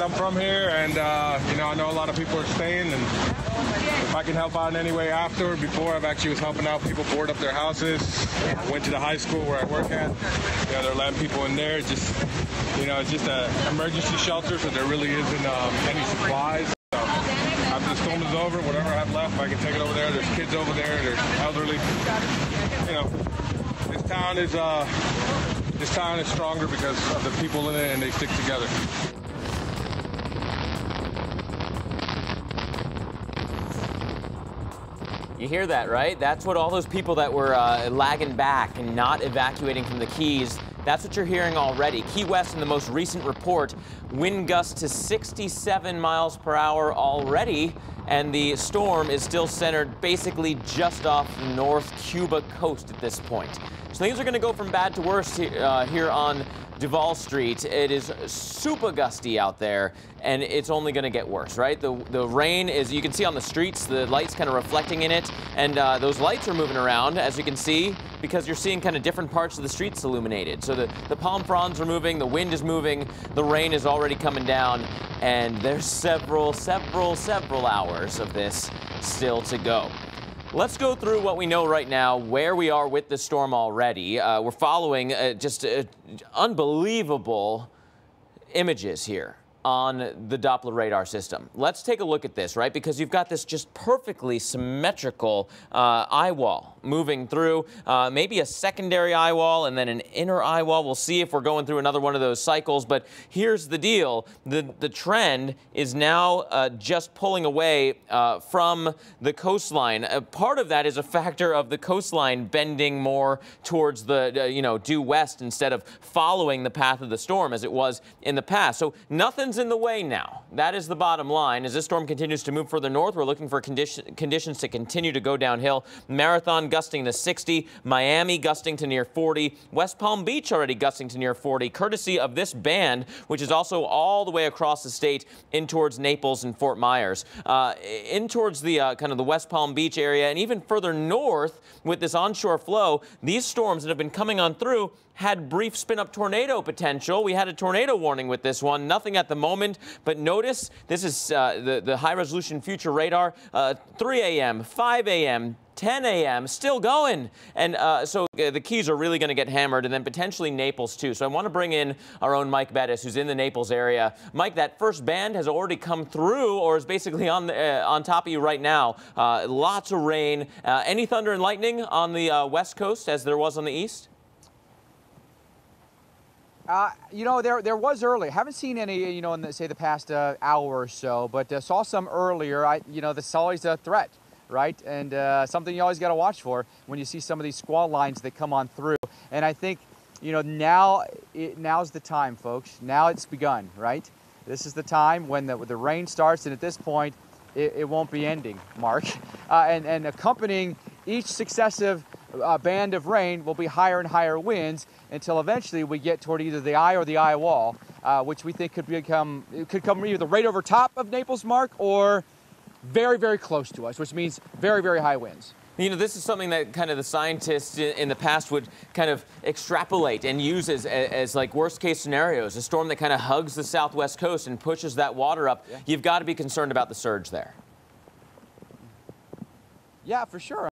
I'm from here, and you know, I know a lot of people are staying, and if I can help out in any way after, before, I've actually was helping out people board up their houses. I went to the high school where I work at. You know, they're letting people in there. Just, you know, it's just an emergency shelter, so there really isn't any supplies. So after the storm is over, whatever I have left, I can take it over there. There's kids over there. There's elderly. You know, this town is stronger because of the people in it, and they stick together. You hear that, right? That's what all those people that were lagging back and not evacuating from the Keys, that's what you're hearing already. Key West, in the most recent report, wind gusts to 67 miles per hour already, and the storm is still centered basically just off the North Cuba coast at this point. So things are going to go from bad to worse here on Duval Street. It is super gusty out there, and it's only going to get worse, right? The rain is, you can see on the streets, the lights kind of reflecting in it, and those lights are moving around, as you can see, because you're seeing kind of different parts of the streets illuminated. So the palm fronds are moving, the wind is moving, the rain is already coming down, and there's several hours of this still to go. Let's go through what we know right now, where we are with the storm already. We're following just unbelievable images here on the Doppler radar system. Let's take a look at this, right? Because you've got this just perfectly symmetrical eye wall moving through, maybe a secondary eye wall and then an inner eye wall. We'll see if we're going through another one of those cycles, but here's the deal. The trend is now just pulling away from the coastline. Part of that is a factor of the coastline bending more towards the, due west instead of following the path of the storm as it was in the past. So nothing's in the way now. That is the bottom line. As this storm continues to move further north, we're looking for conditions to continue to go downhill. Marathon gusting to 60, Miami gusting to near 40, West Palm Beach already gusting to near 40, courtesy of this band, which is also all the way across the state in towards Naples and Fort Myers. In towards the kind of the West Palm Beach area, and even further north with this onshore flow, these storms that have been coming on through had brief spin-up tornado potential. We had a tornado warning with this one. Nothing at the moment, but notice this is the high-resolution future radar. 3 a.m., 5 a.m., 10 a.m., still going. And so the Keys are really going to get hammered, and then potentially Naples, too. So I want to bring in our own Mike Bettis, who's in the Naples area. Mike, that first band has already come through, or is basically on top of you right now. Lots of rain. Any thunder and lightning on the west coast, as there was on the east? There was early. Haven't seen any, in the past hour or so, but saw some earlier. That's always a threat, right? And something you always got to watch for when you see some of these squall lines that come on through. And I think, now's the time, folks. Now it's begun, right? This is the time when the rain starts, and at this point, it won't be ending, Mark. And accompanying each successive band of rain will be higher and higher winds until eventually we get toward either the eye or the eye wall, which we think could come either right over top of Naples, Mark, or very, very close to us, which means very, very high winds. This is something that kind of the scientists in the past would kind of extrapolate and use as like worst case scenarios. A storm that kind of hugs the southwest coast and pushes that water up. Yeah. You've got to be concerned about the surge there. Yeah, for sure.